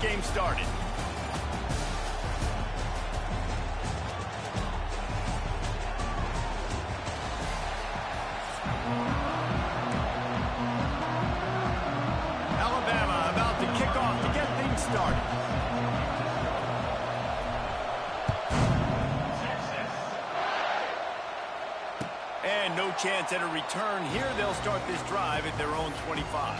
game started. Alabama about to kick off to get things started. And no chance at a return here. They'll start this drive at their own 25.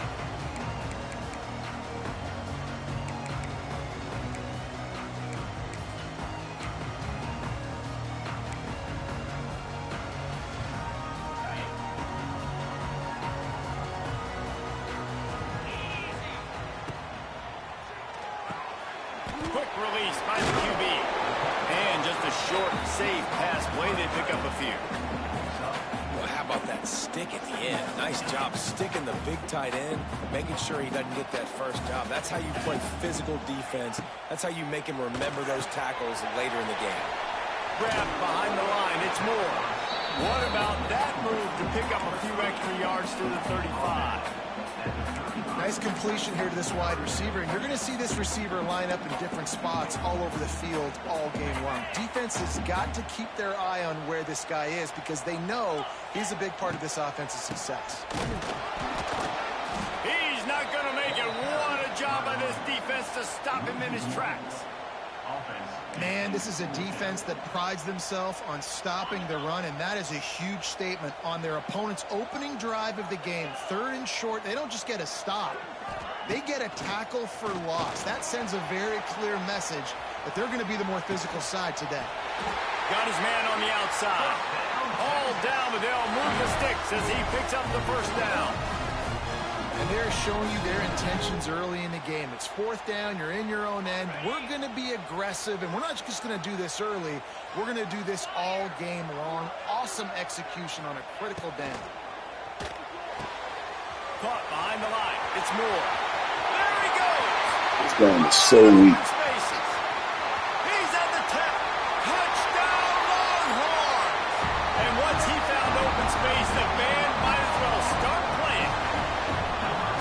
Quick release by the QB. And just a short, safe pass play. They pick up a few. Well, how about that stick at the end? Nice job sticking the big tight end, making sure he doesn't get that first job. That's how you play physical defense. That's how you make him remember those tackles later in the game. Grab behind the line. It's Moore. What about that move to pick up a few extra yards through the 35? Nice completion here to this wide receiver, and you're going to see this receiver line up in different spots all over the field all game long. Defense has got to keep their eye on where this guy is because they know he's a big part of this offense's success. He's not going to make it. What a job by this defense to stop him in his tracks. Man, this is a defense that prides themselves on stopping the run, and that is a huge statement on their opponent's opening drive of the game. 3rd and short, they don't just get a stop. They get a tackle for loss. That sends a very clear message that they're going to be the more physical side today. Got his man on the outside. All down, but they'll move the sticks as he picks up the first down. And they're showing you their intentions early in the game. It's 4th down, you're in your own end. We're going to be aggressive, and we're not just going to do this early. We're going to do this all game long. Awesome execution on a critical down. Caught behind the line. It's Moore. There he goes. This game is so weak. He's at the 10. Touchdown, Longhorns. And once he found open space, the band might as well start playing.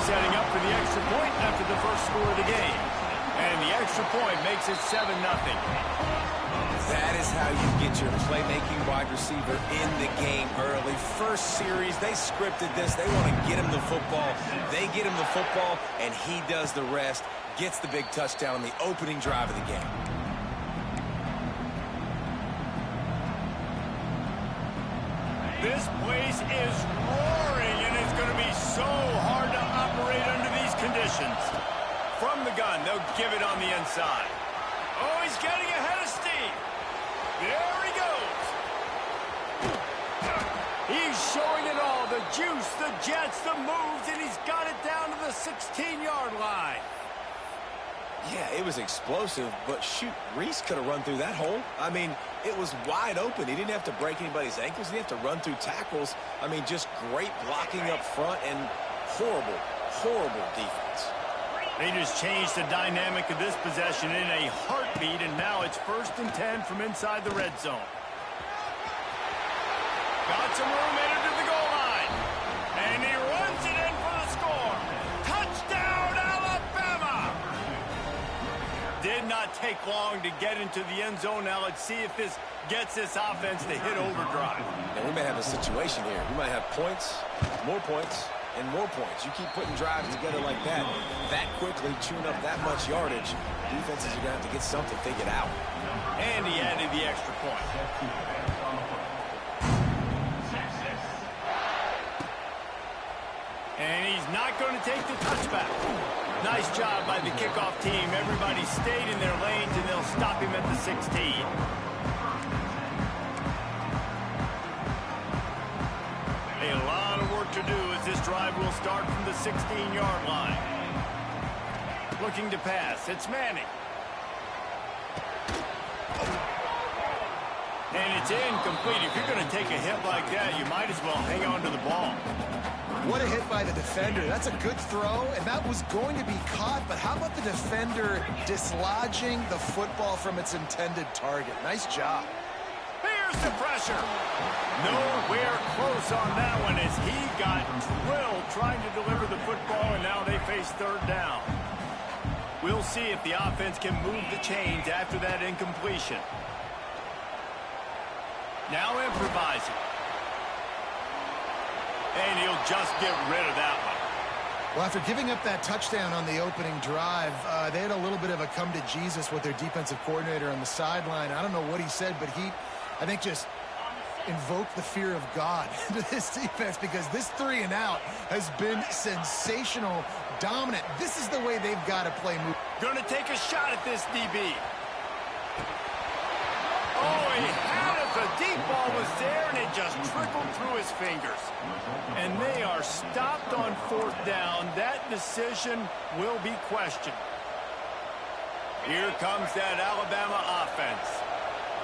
Setting up for the extra point after the first score of the game. And the extra point makes it 7-0. That is how you get your playmaking wide receiver in the game early. First series, they scripted this. They want to get him the football. They get him the football, and he does the rest. Gets the big touchdown on the opening drive of the game. This place is roaring, and it's going to be so hard to operate under these conditions. From the gun, they'll give it on the inside. Oh, he's getting ahead of steam. There he goes. He's showing it all. The juice, the jets, the moves, and he's got it down to the 16-yard line. Yeah, it was explosive, but shoot, Reese could have run through that hole. I mean, it was wide open. He didn't have to break anybody's ankles. He didn't have to run through tackles. I mean, just great blocking up front and horrible, horrible defense. They just changed the dynamic of this possession in a heartbeat, and now it's 1st and 10 from inside the red zone. Got some room headed to the goal line, and he runs it in for the score. Touchdown, Alabama! Did not take long to get into the end zone. Now let's see if this gets this offense to hit overdrive. And we may have a situation here. We might have points, more points, and more points. You keep putting drives together like that quickly, chewing up that much yardage, defenses are going to have to get something figured out. And he added the extra point. And he's not going to take the touchback. Nice job by the kickoff team. Everybody stayed in their lanes, and they'll stop him at the 16. A lot of work to do as this drive will start from the 16-yard line. Looking to pass. It's Manning. And it's incomplete. If you're going to take a hit like that, you might as well hang on to the ball. What a hit by the defender. That's a good throw, and that was going to be caught, but how about the defender dislodging the football from its intended target? Nice job. Here's the pressure. Nowhere close on that one as he got drilled trying to deliver the football, and now they face 3rd down. We'll see if the offense can move the chains after that incompletion. Now improvising. And he'll just get rid of that one. Well, after giving up that touchdown on the opening drive, they had a little bit of a come to Jesus with their defensive coordinator on the sideline. I don't know what he said, but he, I think, just invoked the fear of God into this defense, because this 3 and out has been sensational, dominant. This is the way they've got to play. Going to take a shot at this DB. Oh, he had it. The deep ball was there, and it just trickled through his fingers. And they are stopped on 4th down. That decision will be questioned. Here comes that Alabama offense.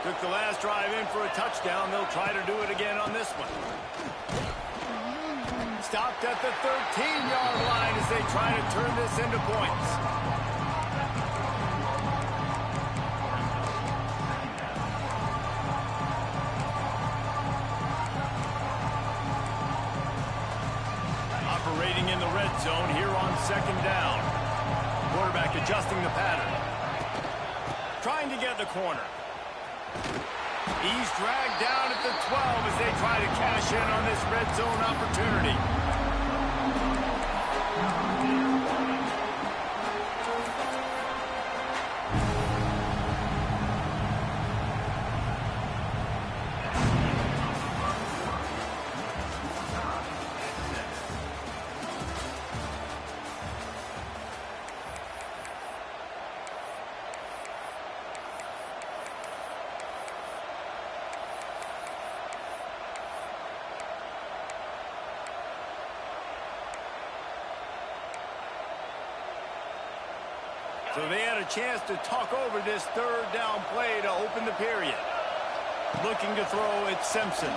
Took the last drive in for a touchdown. They'll try to do it again on this one. Stopped at the 13-yard line as they try to turn this into points. Operating in the red zone here on 2nd down. Quarterback adjusting the pattern. Trying to get the corner. He's dragged down at the 12 as they try to cash in on this red zone opportunity. So they had a chance to talk over this 3rd down play to open the period. Looking to throw, it's Simpson.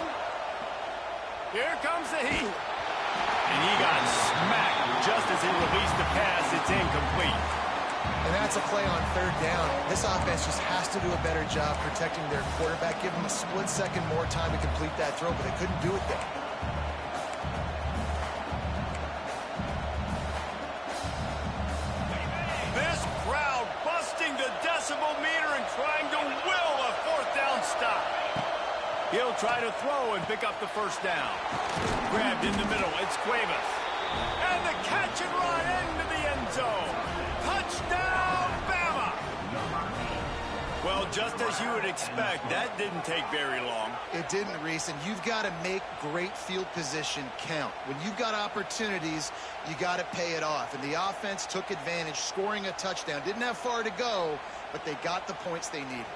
Here comes the heat. And he got smacked just as he released the pass. It's incomplete. And that's a play on 3rd down. This offense just has to do a better job protecting their quarterback. Give them a split second more time to complete that throw, but they couldn't do it there. He'll try to throw and pick up the 1st down. Grabbed in the middle. It's Cuevas. And the catch and run into the end zone. Touchdown, Bama! Well, just as you would expect, that didn't take very long. It didn't, Reese, and you've got to make great field position count. When you've got opportunities, you got to pay it off. And the offense took advantage, scoring a touchdown. Didn't have far to go, but they got the points they needed.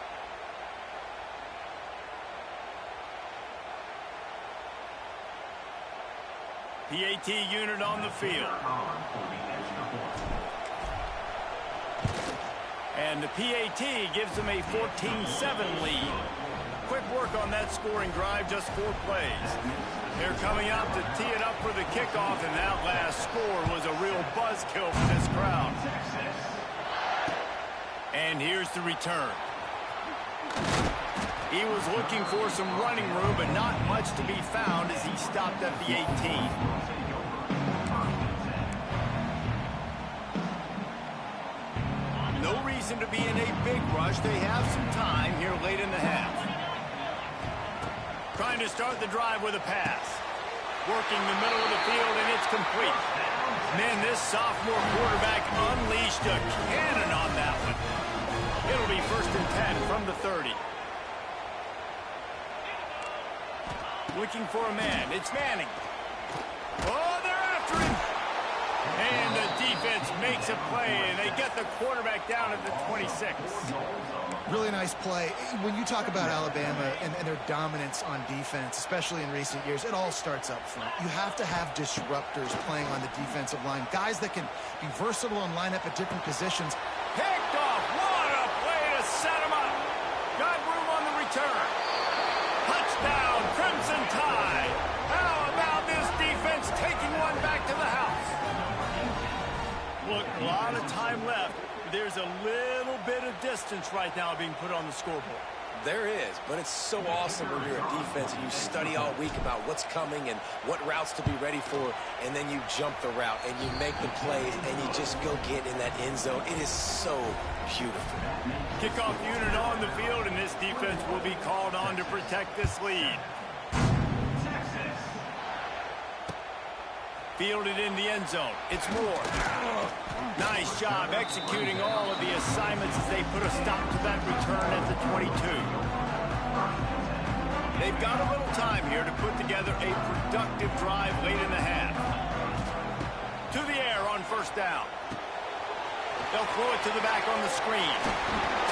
PAT unit on the field. And the PAT gives them a 14-7 lead. Quick work on that scoring drive, just 4 plays. They're coming out to tee it up for the kickoff, and that last score was a real buzzkill for this crowd. And here's the return. He was looking for some running room, but not much to be found as he stopped at the 18. No reason to be in a big rush. They have some time here late in the half. Trying to start the drive with a pass. Working the middle of the field, and it's complete. Man, this sophomore quarterback unleashed a cannon on that one. It'll be 1st and 10 from the 30. Looking for a man. It's Manning. Oh, they're after him. And the defense makes a play, and they get the quarterback down at the 26. Really nice play. When you talk about Alabama and their dominance on defense, especially in recent years, it all starts up front. You have to have disruptors playing on the defensive line, guys that can be versatile and line up at different positions. Picked off. What a play to set him up. Got room on the return. Touchdown, Crimson Tide. How about this defense taking one back to the house? Look, a lot of time left. There's a little bit of distance right now being put on the scoreboard. There is, but it's so awesome when you're a defense and you study all week about what's coming and what routes to be ready for, and then you jump the route and you make the plays and you just go get in that end zone. It is so beautiful. Kickoff unit on the field, and this defense will be called on to protect this lead. Fielded in the end zone. It's Moore. Nice job executing all of the assignments as they put a stop to that return at the 22. They've got a little time here to put together a productive drive late in the half. To the air on first down. They'll throw it to the back on the screen.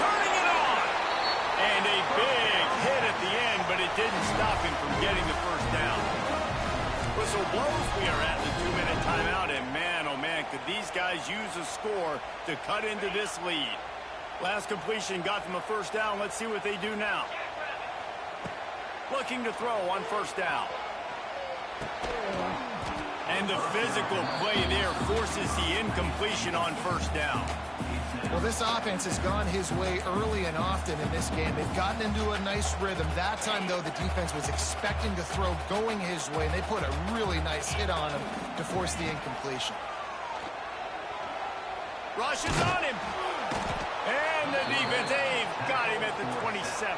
Turning it on! And a big hit at the end, but it didn't stop him from getting the first down. Whistle blows. We are at the 2-minute timeout, and man, oh man, could these guys use a score to cut into this lead. Last completion got them a first down. Let's see what they do now. Looking to throw on first down. And the physical play there forces the incompletion on first down. Well, this offense has gone his way early and often in this game. They've gotten into a nice rhythm. That time, though, the defense was expecting to throw going his way, and they put a really nice hit on him to force the incompletion. Rushes on him. And the defense, they've got him at the 27.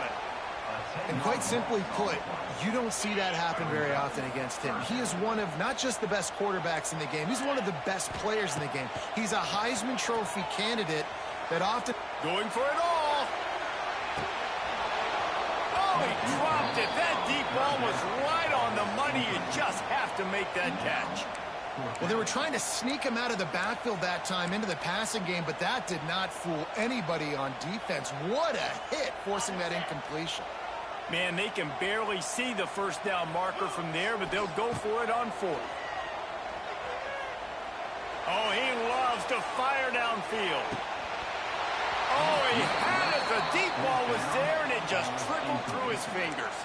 And quite simply put, you don't see that happen very often against him. He is one of not just the best quarterbacks in the game, he's one of the best players in the game. He's a Heisman Trophy candidate that often... Going for it all. Oh, he dropped it. That deep ball was right on the money. You just have to make that catch. Well, they were trying to sneak him out of the backfield that time into the passing game, but that did not fool anybody on defense. What a hit, forcing that incompletion. Man, they can barely see the first down marker from there, but they'll go for it on fourth. Oh, he loves to fire downfield. Oh, he had it. The deep ball was there, and it just trickled through his fingers.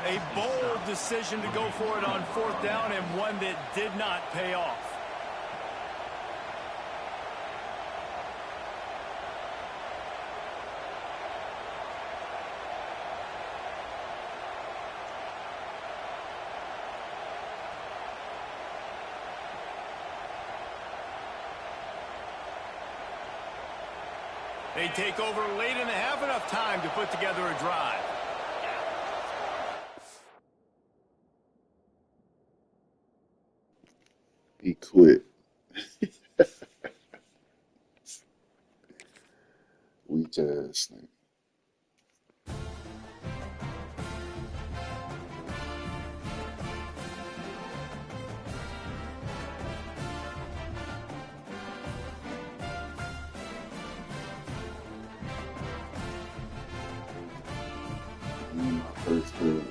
A bold decision to go for it on fourth down, and one that did not pay off. They take over late in the half, enough time to put together a drive. He quit. Weak ass nigga. My first good.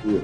Yeah.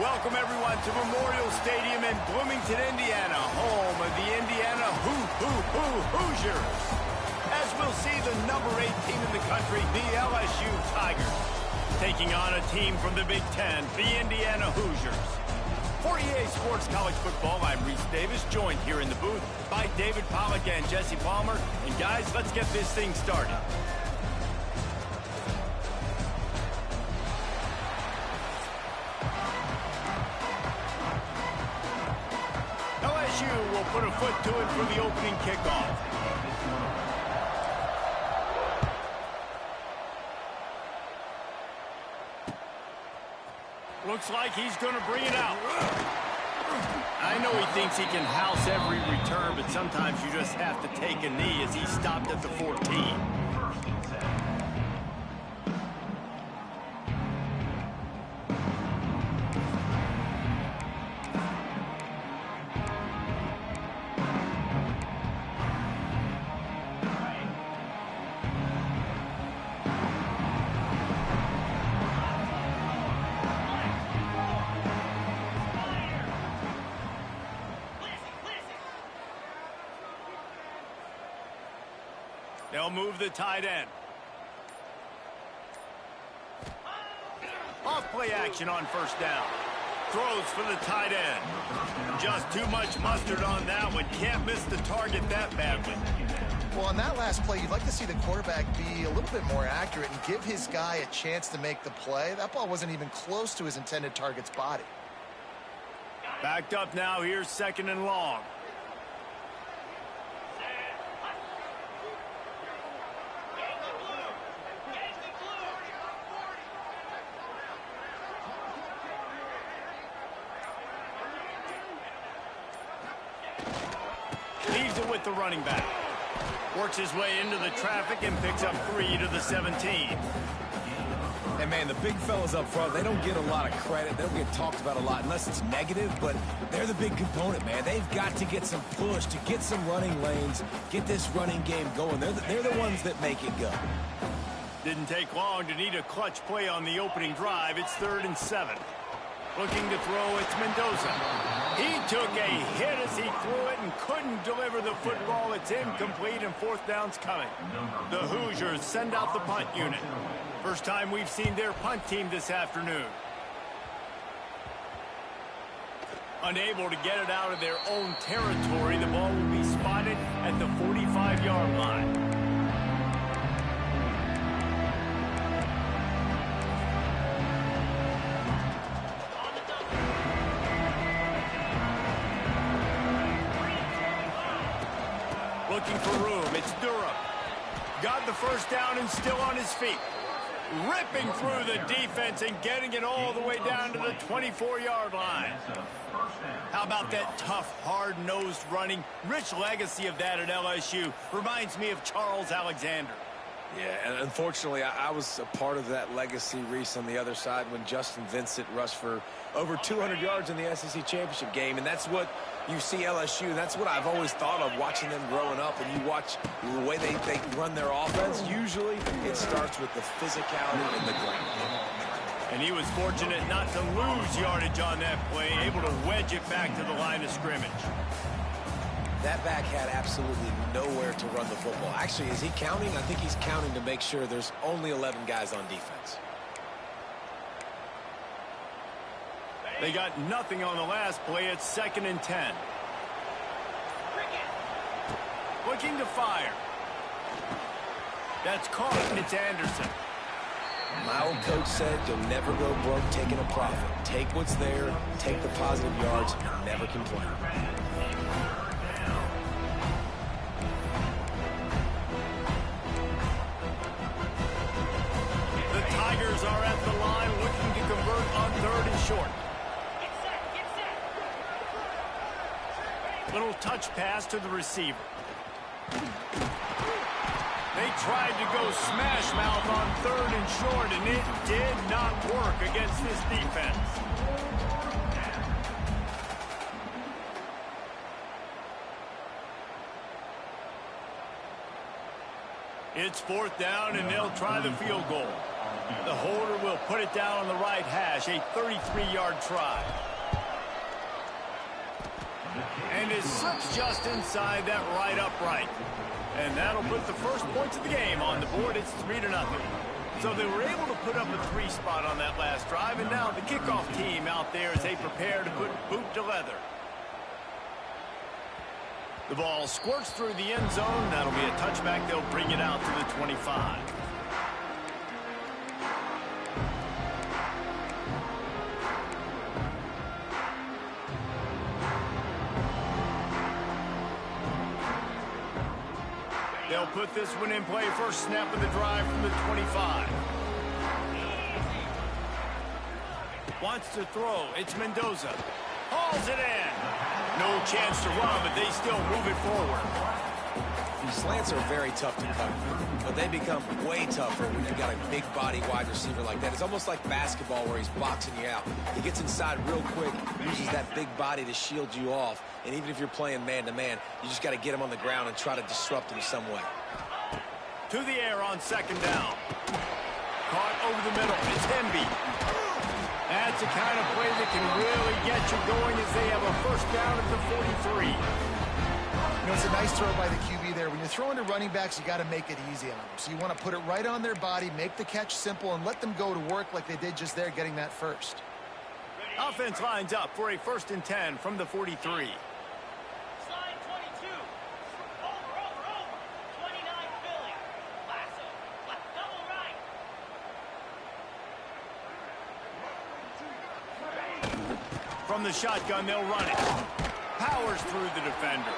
Welcome, everyone, to Memorial Stadium in Bloomington, Indiana, home of the Indiana Hoosiers. As we'll see the number 8 team in the country, the LSU Tigers, taking on a team from the Big Ten, the Indiana Hoosiers. For EA Sports College Football, I'm Reese Davis, joined here in the booth by David Pollack and Jesse Palmer. And guys, let's get this thing started. LSU will put a foot to it for the opening kickoff. Looks like he's going to bring it out. I know he thinks he can house every return, but sometimes you just have to take a knee as he stopped at the 14. They'll move the tight end. Off play action on first down. Throws for the tight end. Just too much mustard on that one. Can't miss the target that badly. Well, on that last play, you'd like to see the quarterback be a little bit more accurate and give his guy a chance to make the play. That ball wasn't even close to his intended target's body. Backed up now. Here's 2nd and long. Leaves it with the running back. Works his way into the traffic and picks up 3 to the 17. And, man, the big fellas up front, they don't get a lot of credit. They don't get talked about a lot unless it's negative, but they're the big component, man. They've got to get some push, to get some running lanes, get this running game going. They're the ones that make it go. Didn't take long to need a clutch play on the opening drive. It's 3rd and 7. Looking to throw, it's Mendoza. He took a hit as he threw it and couldn't deliver the football. It's incomplete and 4th down's coming. The Hoosiers send out the punt unit. First time we've seen their punt team this afternoon. Unable to get it out of their own territory, the ball will be spotted at the 45-yard line. Looking for room, it's Durham. Got the first down and still on his feet. Ripping through the defense and getting it all the way down to the 24-yard line. How about that tough, hard-nosed running? Rich legacy of that at LSU. Reminds me of Charles Alexander. Yeah, and unfortunately, I was a part of that legacy, Reese, on the other side when Justin Vincent rushed for over 200 yards in the SEC Championship game, and that's what you see LSU. That's what I've always thought of watching them growing up, and you watch the way they run their offense. Usually, it starts with the physicality in the ground. And he was fortunate not to lose yardage on that play, able to wedge it back to the line of scrimmage. That back had absolutely nowhere to run the football. Actually, is he counting? I think he's counting to make sure there's only 11 guys on defense. They got nothing on the last play. It's 2nd and 10. Looking to fire. That's caught. It's Anderson. My old coach said you'll never go broke taking a profit. Take what's there, take the positive yards, and never complain. The Tigers are at the line looking to convert on 3rd and short. Little touch pass to the receiver. They tried to go smash mouth on 3rd and short, and it did not work against this defense. It's 4th down, and they'll try the field goal. The holder will put it down on the right hash, a 33-yard try. And it slips just inside that right upright. And that'll put the first points of the game on the board. It's 3-0. So they were able to put up a 3 spot on that last drive, and now the kickoff team out there as they prepare to put boot to leather. The ball squirts through the end zone. That'll be a touchback. They'll bring it out to the 25. They'll put this one in play. First snap of the drive from the 25. Wants to throw. It's Mendoza. Hauls it in. No chance to run, but they still move it forward. Slants are very tough to cover, but they become way tougher when you've got a big body wide receiver like that. It's almost like basketball where he's boxing you out. He gets inside real quick, uses that big body to shield you off, and even if you're playing man-to-man, you just got to get him on the ground and try to disrupt him some way. To the air on second down. Caught over the middle. It's Hemby. That's the kind of play that can really get you going as they have a first down at the 43. You know, it's a nice throw by the QB there. When you're throwing to running backs, you got to make it easy on them. So you want to put it right on their body, make the catch simple, and let them go to work like they did just there, getting that first. Offense lines up for a 1st and 10 from the 43. Slide 22. Over. 29 Philly. Lasso. Left double right. From the shotgun, they'll run it. Powers through the defender.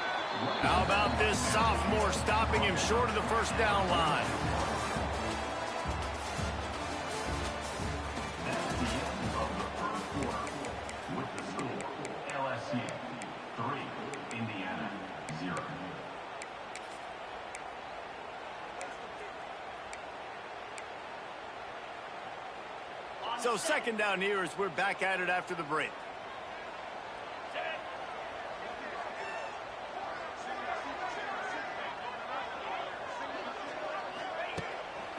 How about this sophomore stopping him short of the first down line? With the score, LSU 3, Indiana 0. So second down here as we're back at it after the break.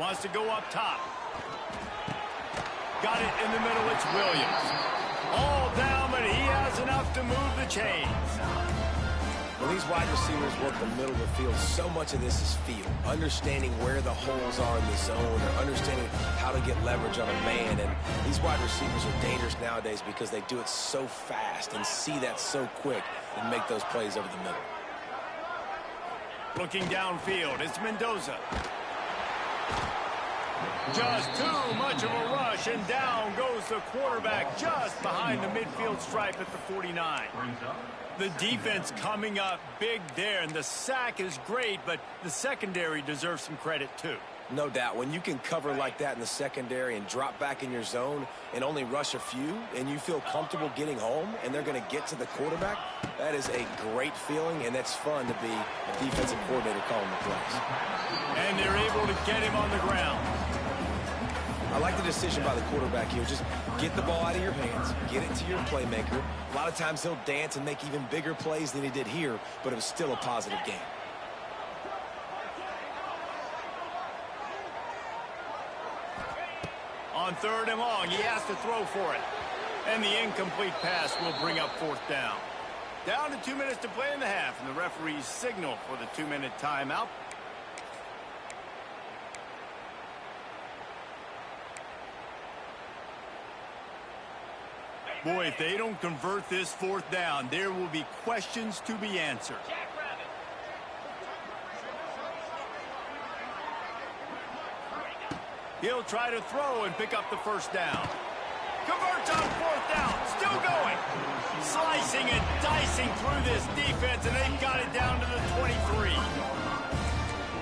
Wants to go up top. Got it in the middle. It's Williams. All down, but he has enough to move the chains. When these wide receivers work the middle of the field, so much of this is feel. Understanding where the holes are in the zone, or understanding how to get leverage on a man. And these wide receivers are dangerous nowadays because they do it so fast and see that so quick and make those plays over the middle. Looking downfield, it's Mendoza. Just too much of a rush, and down goes the quarterback just behind the midfield stripe at the 49. The defense coming up big there, and the sack is great, but the secondary deserves some credit too. No doubt. When you can cover like that in the secondary and drop back in your zone and only rush a few, and you feel comfortable getting home and they're going to get to the quarterback, that is a great feeling, and that's fun to be a defensive coordinator calling the plays. And they're able to get him on the ground. I like the decision by the quarterback here. Just get the ball out of your hands, get it to your playmaker. A lot of times he'll dance and make even bigger plays than he did here, but it was still a positive game. On 3rd and long, he has to throw for it. And the incomplete pass will bring up 4th down. Down to 2 minutes to play in the half, and the referees signal for the 2-minute timeout. Boy, if they don't convert this 4th down, there will be questions to be answered. He'll try to throw and pick up the 1st down. Converts on 4th down. Still going. Slicing and dicing through this defense, and they've got it down to the 23.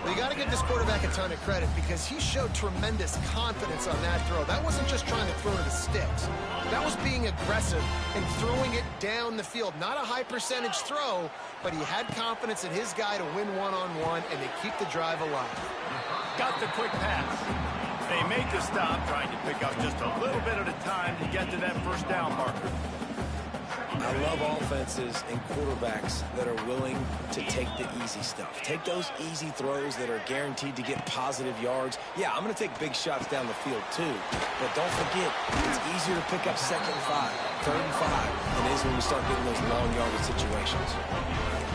Well, you got to give this quarterback a ton of credit because he showed tremendous confidence on that throw. That wasn't just trying to throw to the sticks. That was being aggressive and throwing it down the field. Not a high percentage throw, but he had confidence in his guy to win one-on-one, and they keep the drive alive. Got the quick pass. They make the stop, trying to pick up just a little bit at a time to get to that 1st down marker. I love offenses and quarterbacks that are willing to take the easy stuff. Take those easy throws that are guaranteed to get positive yards. Yeah, I'm going to take big shots down the field too. But don't forget, it's easier to pick up 2nd and 5, 3rd and 5 than it is when you start getting those long yardage situations.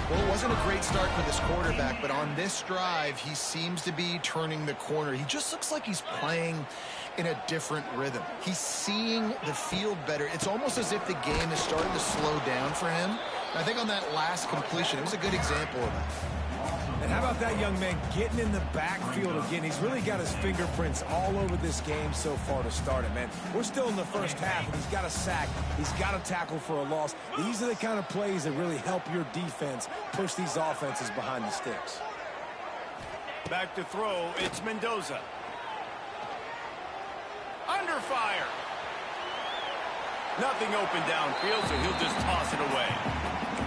Well, it wasn't a great start for this quarterback, but on this drive, he seems to be turning the corner. He just looks like he's playing in a different rhythm. He's seeing the field better. It's almost as if the game is starting to slow down for him. And I think on that last completion, it was a good example of that. And how about that young man getting in the backfield again? He's really got his fingerprints all over this game so far to start it, man. We're still in the first half, and he's got a sack. He's got a tackle for a loss. These are the kind of plays that really help your defense push these offenses behind the sticks. Back to throw, it's Mendoza. Under fire. Nothing open downfield, so he'll just toss it away.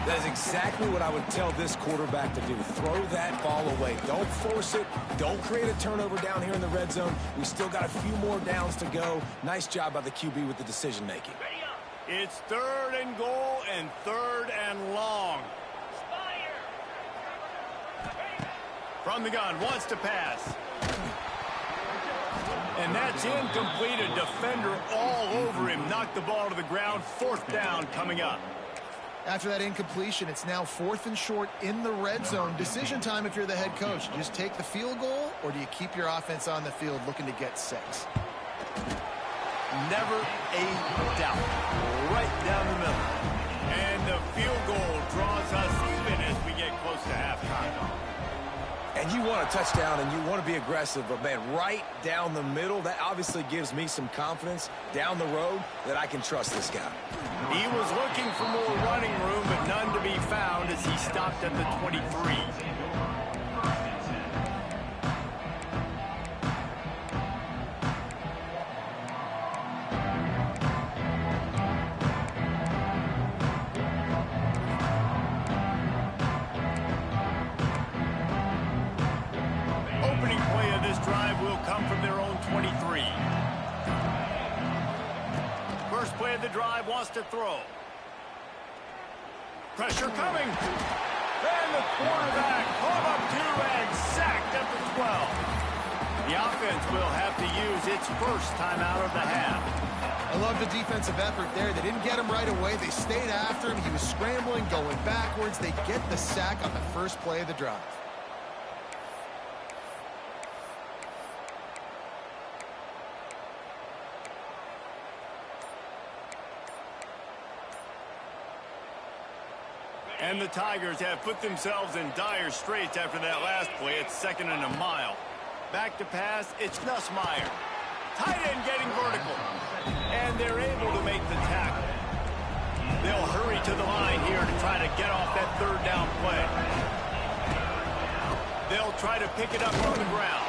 That is exactly what I would tell this quarterback to do. Throw that ball away. Don't force it. Don't create a turnover down here in the red zone. We still got a few more downs to go. Nice job by the QB with the decision-making. It's 3rd and goal and 3rd and long. From the gun, wants to pass. And that's incomplete. A defender all over him. Knocked the ball to the ground. 4th down coming up. After that incompletion, it's now 4th and short in the red zone. Decision time if you're the head coach. Do you just take the field goal, or do you keep your offense on the field looking to get 6? Never a doubt. Right down the middle. And the field goal draws us even as we get close to halftime. And you want a touchdown, and you want to be aggressive, but, man, right down the middle, that obviously gives me some confidence down the road that I can trust this guy. He was looking for more running room, but none to be found as he stopped at the 23. Opening play of this drive will come from their own 23. First play of the drive wants to throw. Pressure coming. And the quarterback hung up 2 and sacked at the 12. The offense will have to use its first timeout of the half. I love the defensive effort there. They didn't get him right away. They stayed after him. He was scrambling, going backwards. They get the sack on the first play of the drive. And the Tigers have put themselves in dire straits after that last play. It's 2nd and a mile. Back to pass, it's Nussmeier. Tight end getting vertical. And they're able to make the tackle. They'll hurry to the line here to try to get off that 3rd down play. They'll try to pick it up on the ground.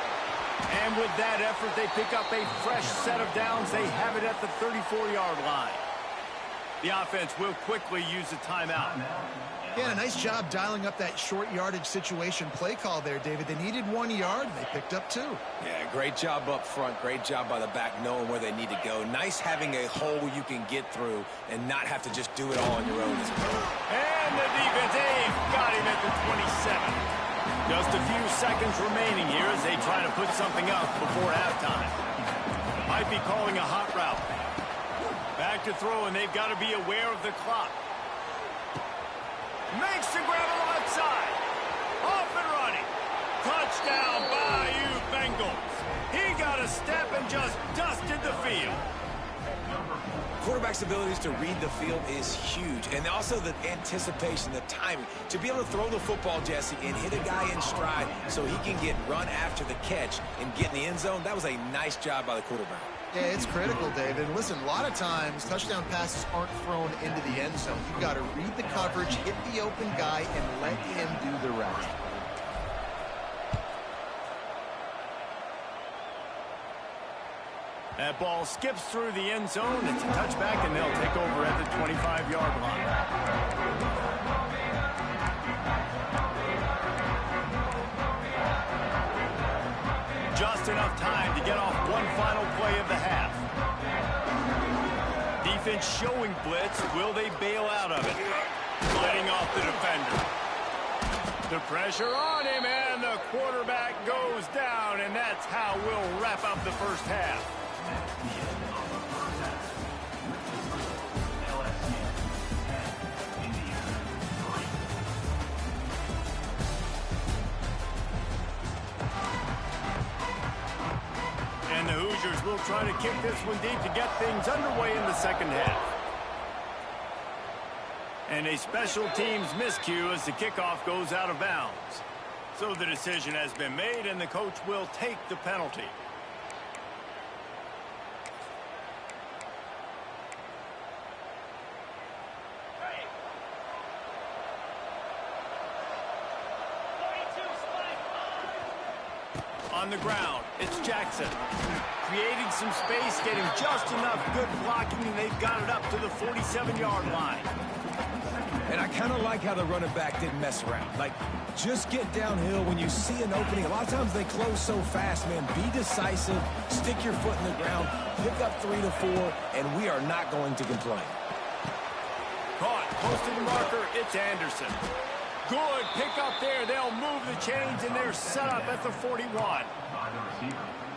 And with that effort, they pick up a fresh set of downs. They have it at the 34-yard line. The offense will quickly use a timeout. Yeah, nice job dialing up that short yardage situation play call there, David. They needed 1 yard, and they picked up 2. Yeah, great job up front. Great job by the back knowing where they need to go. Nice having a hole you can get through and not have to just do it all on your own. And the defense, got him at the 27. Just a few seconds remaining here as they try to put something up before halftime. Might be calling a hot route. Back to throw, and they've got to be aware of the clock. Makes the grab alongside. Off and running. Touchdown, Bayou Bengals. He got a step and just dusted the field. Quarterback's abilities to read the field is huge. And also the anticipation, the timing. To be able to throw the football, Jesse, and hit a guy in stride so he can get run after the catch and get in the end zone, that was a nice job by the quarterback. Yeah, it's critical, David. Listen, a lot of times touchdown passes aren't thrown into the end zone. You've got to read the coverage, hit the open guy, and let him do the rest. That ball skips through the end zone. It's a touchback, and they'll take over at the 25-yard line. Just enough time to get off one final play of the half. defense showing blitz. Will they bail out of it? Fighting off the defender. The pressure on him, and the quarterback goes down, and that's how we'll wrap up the first half. And the Hoosiers will try to kick this one deep to get things underway in the second half. And a special teams miscue as the kickoff goes out of bounds. So the decision has been made, and the coach will take the penalty. On the ground, it's Jackson. Creating some space, getting just enough good blocking, and they've got it up to the 47-yard line. And I kind of like how the running back didn't mess around. Like, just get downhill when you see an opening. A lot of times they close so fast, man. Be decisive, stick your foot in the ground, pick up 3 to 4, and we are not going to complain. Caught, close to the marker, it's Anderson. Good pick up there. They'll move the chains, and they're set up at the 41.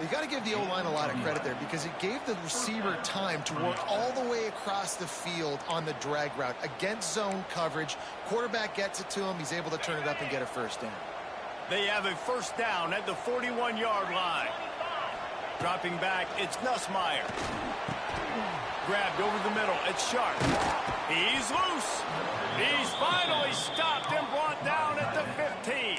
You got to give the O-line a lot of credit there because it gave the receiver time to work all the way across the field on the drag route against zone coverage. Quarterback gets it to him. He's able to turn it up and get a first down. They have a first down at the 41-yard line. Dropping back, it's Nussmeier. Grabbed over the middle, it's Sharp. He's loose. He's finally stopped and brought down at the 15.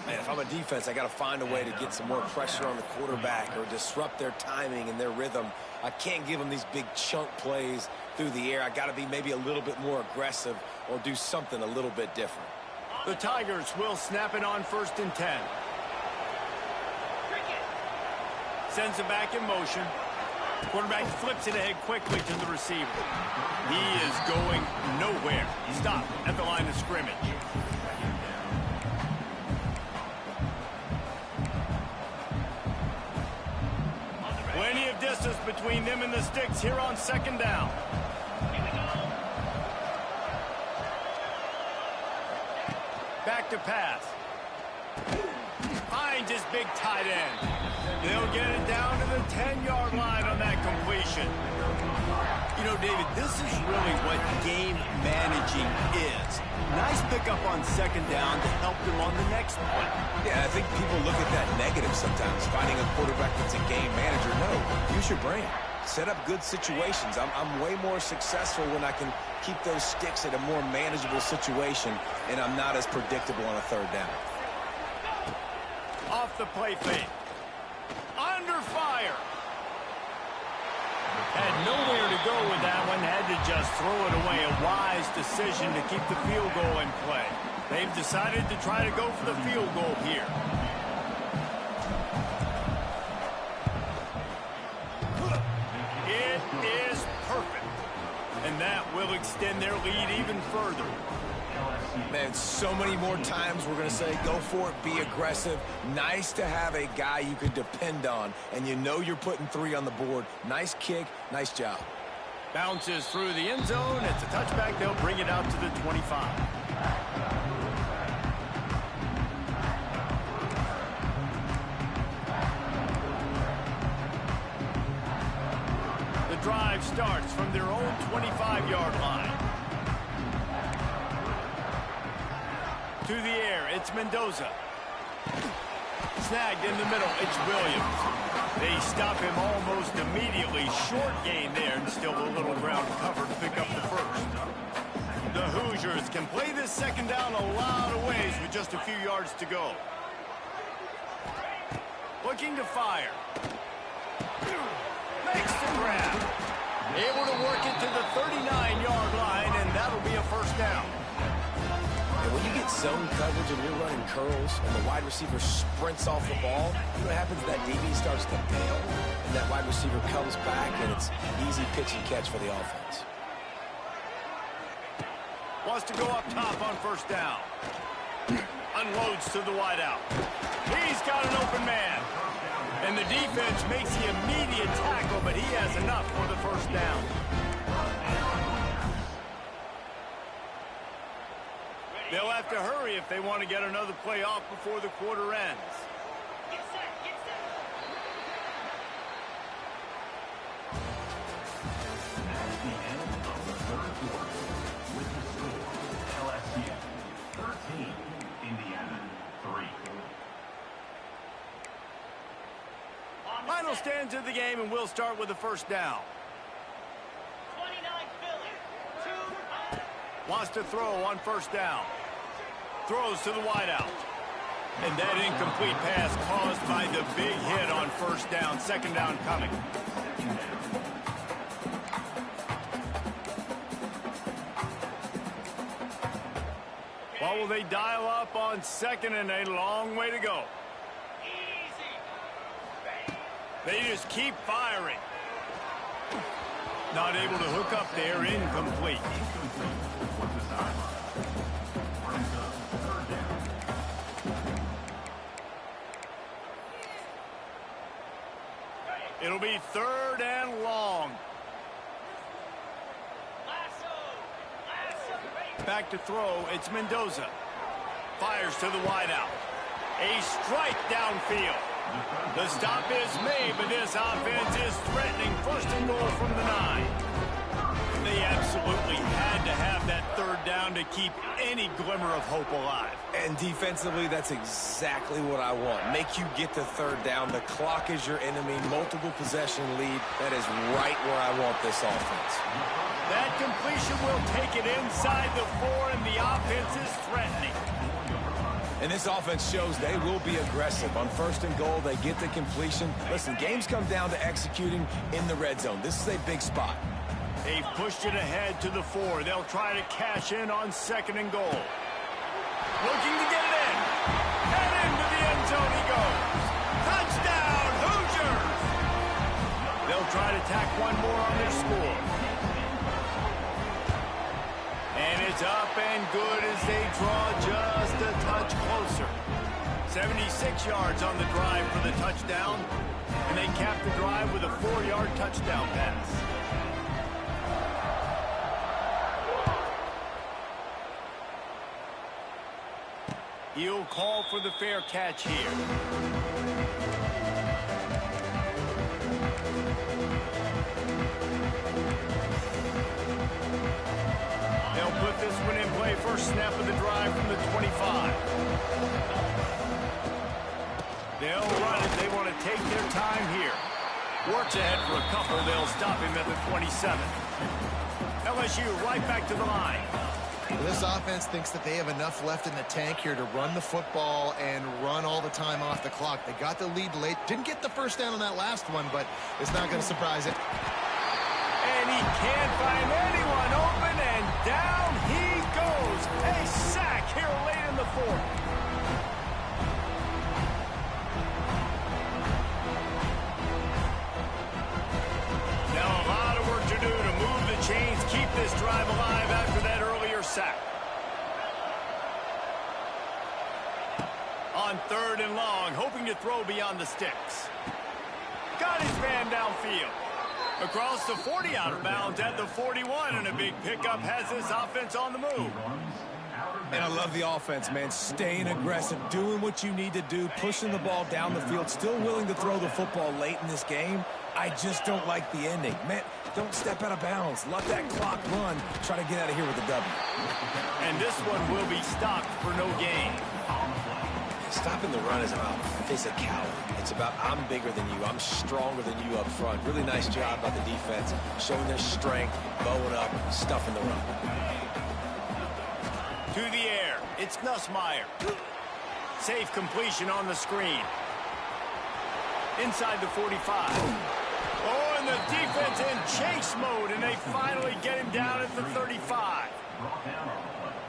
Man, if I'm a defense, I got to find a way to get some more pressure on the quarterback or disrupt their timing and their rhythm. I can't give them these big chunk plays through the air. I got to be maybe a little bit more aggressive or do something a little bit different. The Tigers will snap it on 1st and 10. Sends it back in motion. Quarterback flips it ahead quickly to the receiver. He is going nowhere. Stop at the line of scrimmage. Plenty of distance between them and the sticks here on 2nd down. Back to pass. Finds his big tight end. They'll get it down to the 10-yard line on that completion. You know, David, this is really what game managing is. Nice pickup on 2nd down to help them on the next play. Yeah, I think people look at that negative sometimes, finding a quarterback that's a game manager. No, use your brain. Set up good situations. I'm way more successful when I can keep those sticks at a more manageable situation, and I'm not as predictable on a 3rd down. Off the play fake. Under fire. Had nowhere to go with that one. Had to just throw it away. A wise decision to keep the field goal in play. They've decided to try to go for the field goal here. It is perfect. And that will extend their lead even further. Man, so many more times we're going to say, go for it, be aggressive. Nice to have a guy you can depend on, and you know you're putting 3 on the board. Nice kick, nice job. Bounces through the end zone. It's a touchback. They'll bring it out to the 25. The drive starts from their own 25-yard line. To the air, it's Mendoza. Snagged in the middle, it's Williams. They stop him almost immediately. Short gain there, and still a little ground covered to pick up the first. The Hoosiers can play this 2nd down a lot of ways with just a few yards to go. Looking to fire. Makes the grab. Able to work it to the 39-yard line, and that'll be a first down. And when you get zone coverage and you're running curls and the wide receiver sprints off the ball, you know what happens? That DB starts to bail, and that wide receiver comes back, and it's easy pitch and catch for the offense. Wants to go up top on 1st down. Unloads to the wideout. He's got an open man. And the defense makes the immediate tackle, but he has enough for the first down. They'll have to hurry if they want to get another play off before the quarter ends. Get set, get set. That's the end of the third quarter. With the score, LSU 13, Indiana 3. On the Final set. stands of the game, and we'll start with the first down. 29 Philly. 2 up. Wants to throw on first down. Throws to the wideout. And that incomplete pass caused by the big hit on first down. Second down coming. What will they dial up on second, and a long way to go? Easy. They just keep firing. Not able to hook up there, incomplete. It'll be third and long. Lasso. Lasso. Ready. Back to throw, it's Mendoza. Fires to the wideout. A strike downfield. The stop is made, but this offense is threatening first and goal from the 9. They absolutely had to have that third down to keep any glimmer of hope alive. And defensively, that's exactly what I want. Make you get the third down. The clock is your enemy. Multiple possession lead. That is right where I want this offense. That completion will take it inside the 4, and the offense is threatening. And this offense shows they will be aggressive. On first and goal, they get the completion. Listen, games come down to executing in the red zone. This is a big spot. They've pushed it ahead to the 4. They'll try to cash in on second and goal. Looking to get it in. And into the end zone he goes. Touchdown, Hoosiers! They'll try to tack one more on their score. And it's up and good as they draw just a touch closer. 76 yards on the drive for the touchdown. And they cap the drive with a 4-yard touchdown pass. He'll call for the fair catch here. They'll put this one in play. First snap of the drive from the 25. They'll run it. They want to take their time here. Works ahead for a couple. They'll stop him at the 27. LSU right back to the line. This offense thinks that they have enough left in the tank here to run the football and run all the time off the clock. They got the lead late. Didn't get the first down on that last one, but it's not going to surprise it. And he can't find anyone open, and down he goes. A sack here late in the 4th. Now a lot of work to do to move the chains, keep this drive alive after that earlier sack. On third and long, hoping to throw beyond the sticks. Got his man downfield. Across the 40, out of bounds at the 41, and a big pickup has this offense on the move. And I love the offense, man. Staying aggressive, doing what you need to do, pushing the ball down the field, still willing to throw the football late in this game. I just don't like the ending. Man, don't step out of bounds. Let that clock run. Try to get out of here with a W. And this one will be stopped for no gain. Stopping the run is about physicality. It's about I'm bigger than you. I'm stronger than you up front. Really nice job by the defense, showing their strength, bowing up, stuffing the run. To the air, it's Nussmeier. Safe completion on the screen. Inside the 45. Oh, and the defense in chase mode, and they finally get him down at the 35.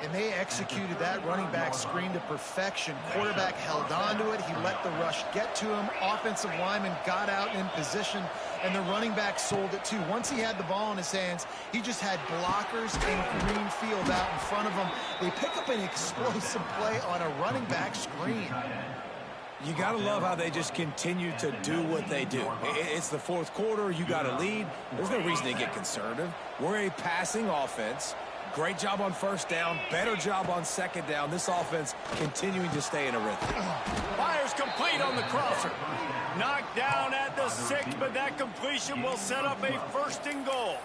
And they executed that running back screen to perfection. Quarterback held on to it. He let the rush get to him. Offensive lineman got out in position, and the running back sold it too. Once he had the ball in his hands, he just had blockers and green field out in front of him. They pick up an explosive play on a running back screen. You got to love how they just continue to do what they do. It's the fourth quarter. You got to lead. There's no reason to get conservative. We're a passing offense. Great job on first down. Better job on second down. This offense continuing to stay in a rhythm. Fires complete on the crosser. Knocked down at the 6, but that completion will set up a 1st and goal.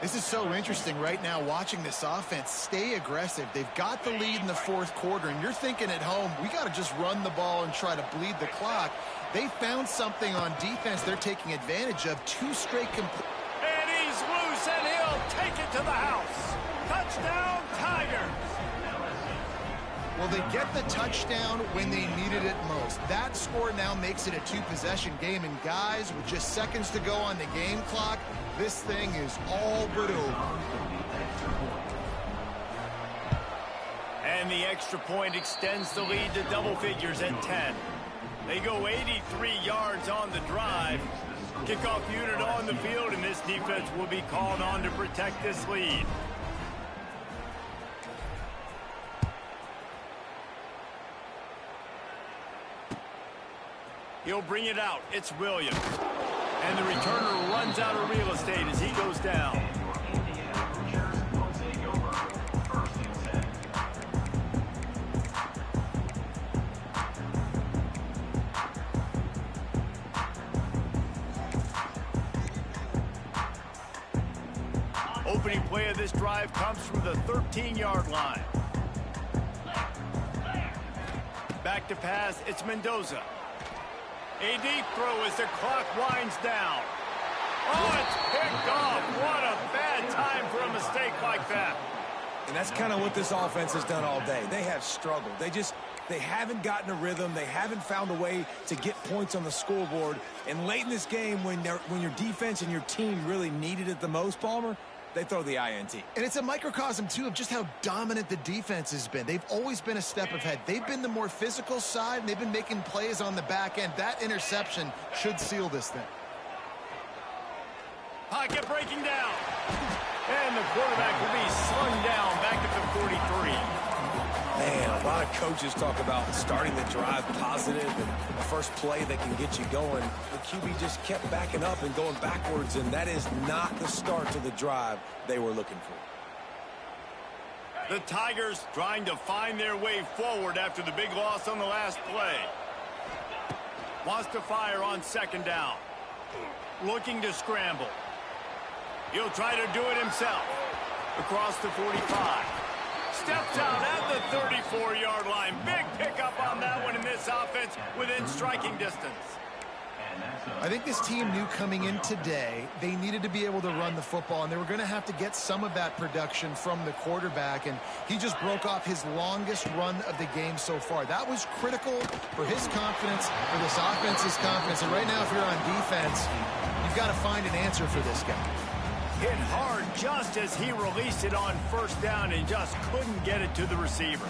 This is so interesting right now watching this offense stay aggressive. They've got the lead in the fourth quarter, and you're thinking at home, we got to just run the ball and try to bleed the clock. They found something on defense they're taking advantage of. 2 straight And he's loose, and he'll take it to the house. Touchdown, Tigers. Well, they get the touchdown when they needed it most. That score now makes it a 2-possession game, and guys, with just seconds to go on the game clock, this thing is all but over. And the extra point extends the lead to double figures at 10. They go 83 yards on the drive. Kickoff unit on the field, and this defense will be called on to protect this lead. He'll bring it out. It's Williams. And the returner runs out of real estate as he goes down. Opening play of this drive comes from the 13-yard line. Back to pass, it's Mendoza. A deep throw as the clock winds down. Oh, it's picked off. What a bad time for a mistake like that. And that's kind of what this offense has done all day. They have struggled. They haven't gotten a rhythm. They haven't found a way to get points on the scoreboard. And late in this game, when your defense and your team really needed it the most, Palmer, they throw the INT. And it's a microcosm, too, of just how dominant the defense has been. They've always been a step ahead. They've been the more physical side, and they've been making plays on the back end. That interception should seal this thing. Pocket breaking down. And the quarterback will be slung down back at the 43. Man, a lot of coaches talk about starting the drive positive and the first play that can get you going. The QB just kept backing up and going backwards, and that is not the start to the drive they were looking for. The Tigers trying to find their way forward after the big loss on the last play. Wants to fire on second down. Looking to scramble. He'll try to do it himself. Across the 45. Steps out at the 34-yard line. Big pickup on that one in this offense within striking distance. I think this team knew coming in today they needed to be able to run the football, and they were going to have to get some of that production from the quarterback, and he just broke off his longest run of the game so far. That was critical for his confidence, for this offense's confidence, and right now if you're on defense, you've got to find an answer for this guy. Hit hard just as he released it on first down and just couldn't get it to the receiver.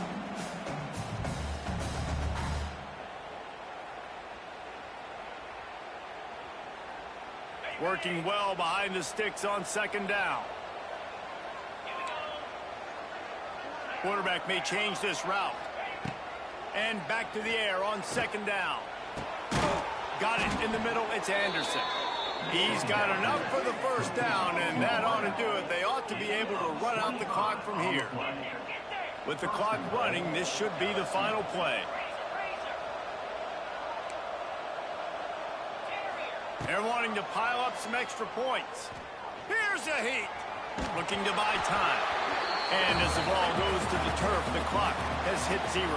Working well behind the sticks on second down. Quarterback may change this route. And back to the air on second down. Got it in the middle. It's Anderson. He's got enough for the first down, and that ought to do it. They ought to be able to run out the clock from here. With the clock running, this should be the final play. They're wanting to pile up some extra points. Here's a heat. Looking to buy time. And as the ball goes to the turf, the clock has hit 0.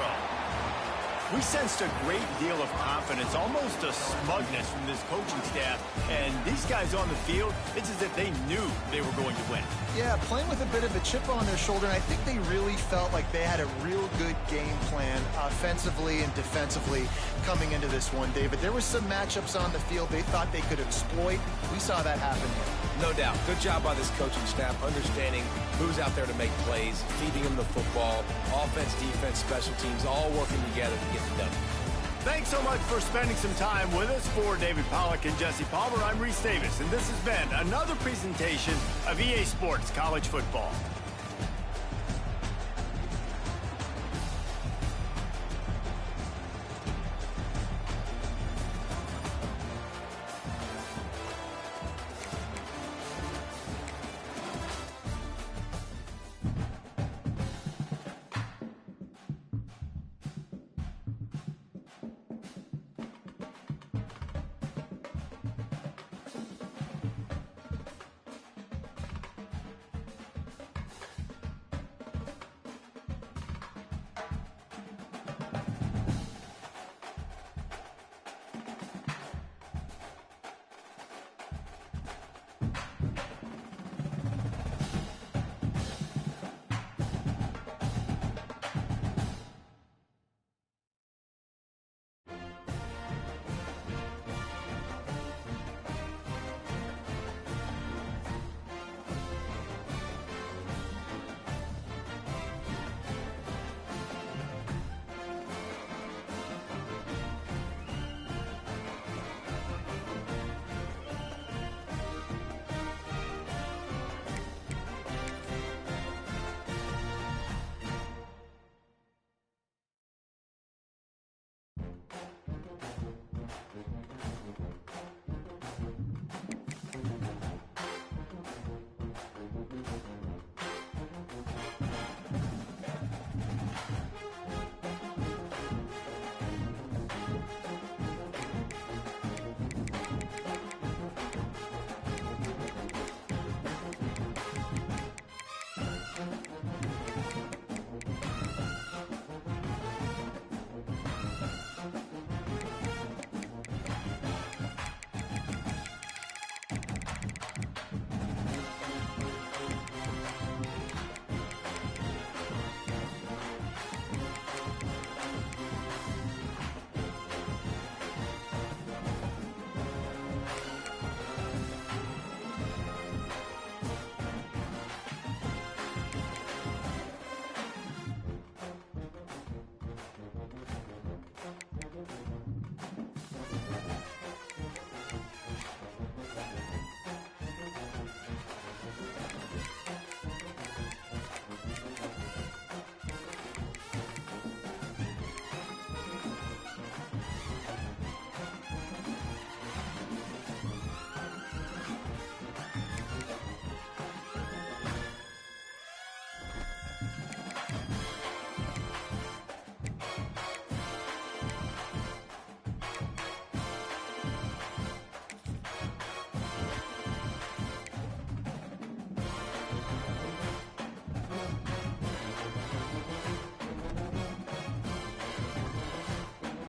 We sensed a great deal of confidence, almost a smugness from this coaching staff. And these guys on the field, it's as if they knew they were going to win. Yeah, playing with a bit of a chip on their shoulder, and I think they really felt like they had a real good game plan offensively and defensively coming into this one, David. There were some matchups on the field they thought they could exploit. We saw that happen here. No doubt. Good job by this coaching staff understanding who's out there to make plays, feeding them the football, offense, defense, special teams, all working together to get it done. Thanks so much for spending some time with us. For David Pollack and Jesse Palmer, I'm Reese Davis, and this has been another presentation of EA Sports College Football.